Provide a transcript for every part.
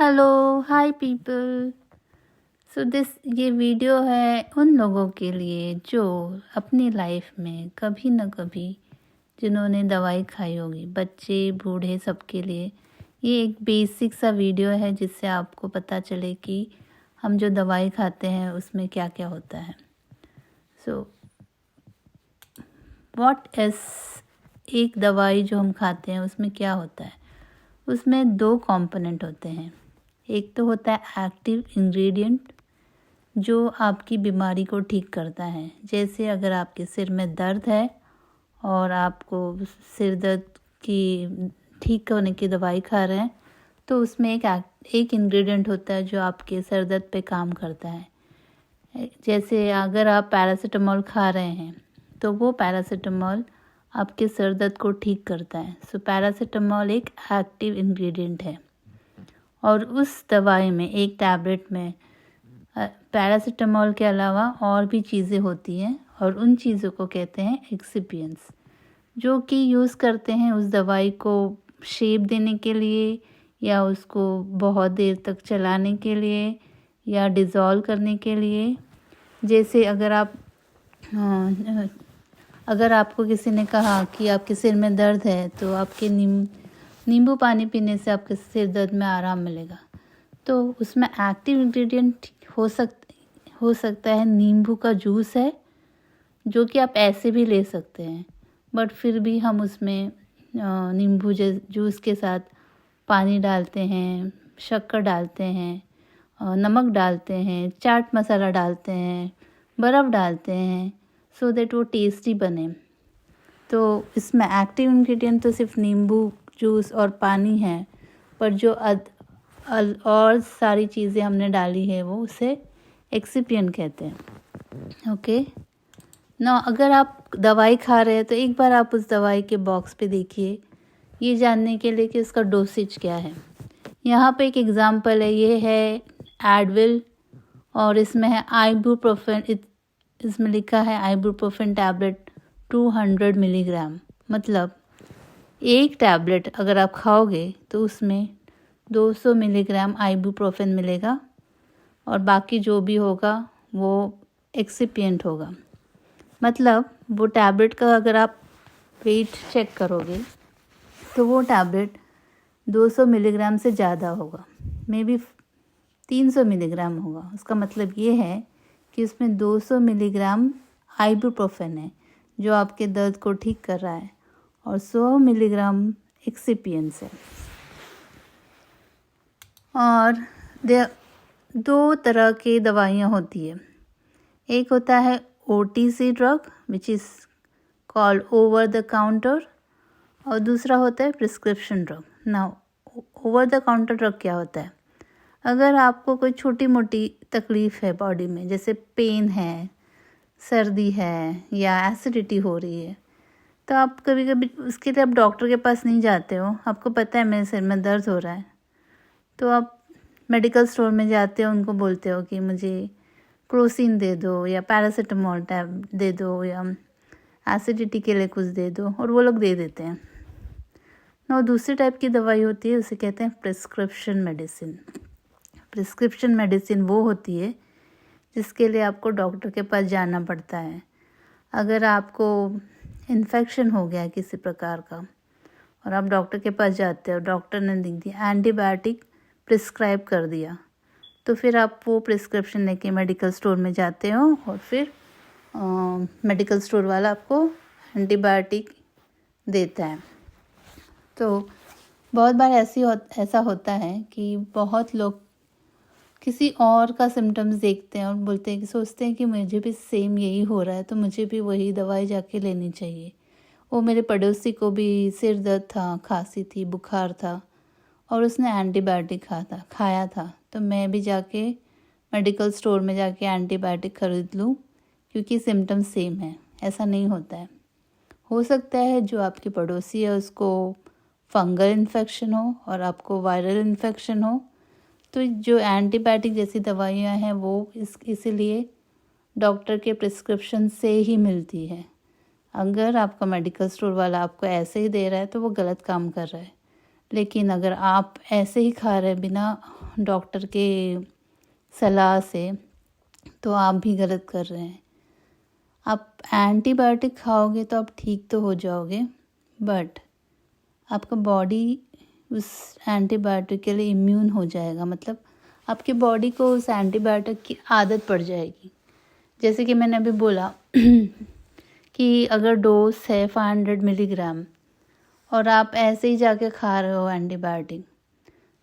Hello hi people. ये video है उन लोगों के लिए जो अपनी लाइफ में कभी न कभी जिन्होंने दवाई खाई होगी, बच्चे बूढ़े सबके लिए ये एक बेसिक सा वीडियो है जिससे आपको पता चले कि हम जो दवाई खाते हैं उसमें क्या क्या होता है। व्हाट इज एक दवाई जो हम खाते हैं उसमें क्या होता है। उसमें दो कंपोनेंट होते हैं। एक तो होता है एक्टिव इंग्रेडिएंट जो आपकी बीमारी को ठीक करता है। जैसे अगर आपके सिर में दर्द है और आपको सिर दर्द की ठीक होने की दवाई खा रहे हैं तो उसमें एक इंग्रेडिएंट होता है जो आपके सर दर्द पे काम करता है। जैसे अगर आप पैरासीटामोल खा रहे हैं तो वो पैरासीटामोल आपके सर दर्द को ठीक करता है। पैरासीटामोल एक एक्टिव इंग्रेडिएंट है और उस दवाई में एक टैबलेट में पैरासीटामोल के अलावा और भी चीज़ें होती हैं और उन चीज़ों को कहते हैं एक्सिपिएंट्स, जो कि यूज़ करते हैं उस दवाई को शेप देने के लिए या उसको बहुत देर तक चलाने के लिए या डिज़ोल्व करने के लिए। जैसे अगर आपको किसी ने कहा कि आपके सिर में दर्द है तो आपके नींबू पानी पीने से आपके सिर दर्द में आराम मिलेगा। तो उसमें एक्टिव इंग्रेडिएंट हो सकता है नींबू का जूस है, जो कि आप ऐसे भी ले सकते हैं, बट फिर भी हम उसमें नींबू जूस के साथ पानी डालते हैं, शक्कर डालते हैं, नमक डालते हैं, चाट मसाला डालते हैं, बर्फ़ डालते हैं सो दैट वो टेस्टी बने। तो इसमें एक्टिव इंग्रेडिएंट तो सिर्फ नींबू जूस और पानी है, पर जो और सारी चीज़ें हमने डाली है वो उसे एक्सिपिएंट कहते हैं। ओके ना, अगर आप दवाई खा रहे हैं तो एक बार आप उस दवाई के बॉक्स पे देखिए ये जानने के लिए कि उसका डोसेज क्या है। यहाँ पे एक एग्जांपल है, ये है एडविल और इसमें है आइबुप्रोफेन। इसमें लिखा है आइबुप्रोफेन टैबलेट 200 मिलीग्राम। मतलब एक टैबलेट अगर आप खाओगे तो उसमें 200 मिलीग्राम आइबुप्रोफेन मिलेगा और बाकी जो भी होगा वो एक्सिपिएंट होगा। मतलब वो टैबलेट का अगर आप वेट चेक करोगे तो वो टैबलेट 200 मिलीग्राम से ज़्यादा होगा, मे बी 300 मिलीग्राम होगा। उसका मतलब ये है कि उसमें 200 मिलीग्राम आइबुप्रोफेन है जो आपके दर्द को ठीक कर रहा है और 100 मिलीग्राम एक्सिपिएंट्स है। और दो तरह की दवाइयाँ होती है। एक होता है OTC drug which is called over the counter और दूसरा होता है prescription drug. Now over the counter drug क्या होता है? अगर आपको कोई छोटी मोटी तकलीफ़ है बॉडी में, जैसे पेन है, सर्दी है या एसिडिटी हो रही है, तो आप कभी कभी उसके लिए आप डॉक्टर के पास नहीं जाते हो। आपको पता है मेरे सिर में दर्द हो रहा है, तो आप मेडिकल स्टोर में जाते हो, उनको बोलते हो कि मुझे क्रोसिन दे दो या पैरासीटामोल टैब दे दो या एसिडिटी के लिए कुछ दे दो, और वो लोग दे देते हैं ना। दूसरी टाइप की दवाई होती है, उसे कहते हैं प्रिस्क्रिप्शन मेडिसिन। प्रिस्क्रिप्शन मेडिसिन वो होती है जिसके लिए आपको डॉक्टर के पास जाना पड़ता है। अगर आपको इन्फेक्शन हो गया किसी प्रकार का और आप डॉक्टर के पास जाते हो, डॉक्टर ने लिख दिया एंटीबायोटिक प्रिस्क्राइब कर दिया, तो फिर आप वो प्रिस्क्रिप्शन लेके मेडिकल स्टोर में जाते हो और फिर मेडिकल स्टोर वाला आपको एंटीबायोटिक देता है। तो बहुत बार ऐसा होता है कि बहुत लोग किसी और का सिम्टम्स देखते हैं और बोलते हैं कि सोचते हैं कि मुझे भी सेम यही हो रहा है तो मुझे भी वही दवाई जाके लेनी चाहिए। वो मेरे पड़ोसी को भी सिर दर्द था, खांसी थी, बुखार था और उसने एंटीबायोटिक खाया था, तो मैं भी जाके मेडिकल स्टोर में जाके एंटीबायोटिक ख़रीद लूँ क्योंकि सिम्टम सेम है। ऐसा नहीं होता है। हो सकता है जो आपकी पड़ोसी है उसको फंगल इन्फेक्शन हो और आपको वायरल इन्फेक्शन हो, तो जो एंटीबायोटिक जैसी दवाइयाँ हैं वो इसीलिए डॉक्टर के प्रिस्क्रिप्शन से ही मिलती है। अगर आपका मेडिकल स्टोर वाला आपको ऐसे ही दे रहा है तो वो गलत काम कर रहा है। लेकिन अगर आप ऐसे ही खा रहे हैं बिना डॉक्टर के सलाह से, तो आप भी गलत कर रहे हैं। आप एंटीबायोटिक खाओगे तो आप ठीक तो हो जाओगे, बट आपका बॉडी उस एंटीबायोटिक के लिए इम्यून हो जाएगा, मतलब आपके बॉडी को उस एंटीबायोटिक की आदत पड़ जाएगी। जैसे कि मैंने अभी बोला कि अगर डोज है 500 मिलीग्राम और आप ऐसे ही जाके खा रहे हो एंटीबायोटिक,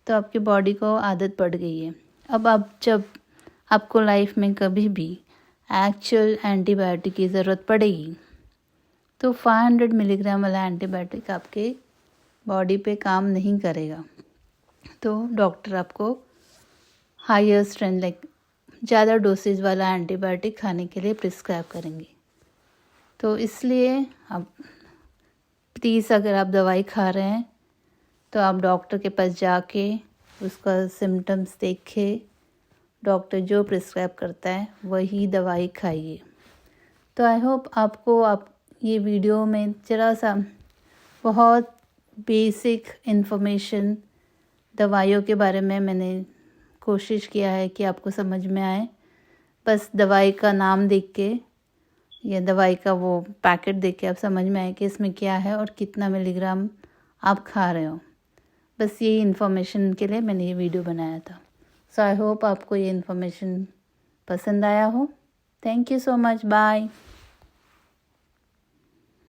तो आपकी बॉडी को आदत पड़ गई है। अब आप जब आपको लाइफ में कभी भी एक्चुअल एंटीबायोटिक की ज़रूरत पड़ेगी, तो 500 मिलीग्राम वाला एंटीबायोटिक आपके बॉडी पे काम नहीं करेगा। तो डॉक्टर आपको हायर स्ट्रेंथ लाइक ज़्यादा डोसेज वाला एंटीबायोटिक खाने के लिए प्रिस्क्राइब करेंगे। तो इसलिए आप प्लीज़, अगर आप दवाई खा रहे हैं तो आप डॉक्टर के पास जाके उसका सिम्टम्स देखे, डॉक्टर जो प्रिस्क्राइब करता है वही दवाई खाइए। तो आई होप आपको ये वीडियो में ज़रा सा बहुत बेसिक इन्फॉर्मेशन दवाइयों के बारे में मैंने कोशिश किया है कि आपको समझ में आए। बस दवाई का नाम देख के या दवाई का वो पैकेट देख के आप समझ में आए कि इसमें क्या है और कितना मिलीग्राम आप खा रहे हो। बस यही इन्फॉर्मेशन के लिए मैंने ये वीडियो बनाया था। सो आई होप आपको ये इन्फॉर्मेशन पसंद आया हो। Thank you so much, bye.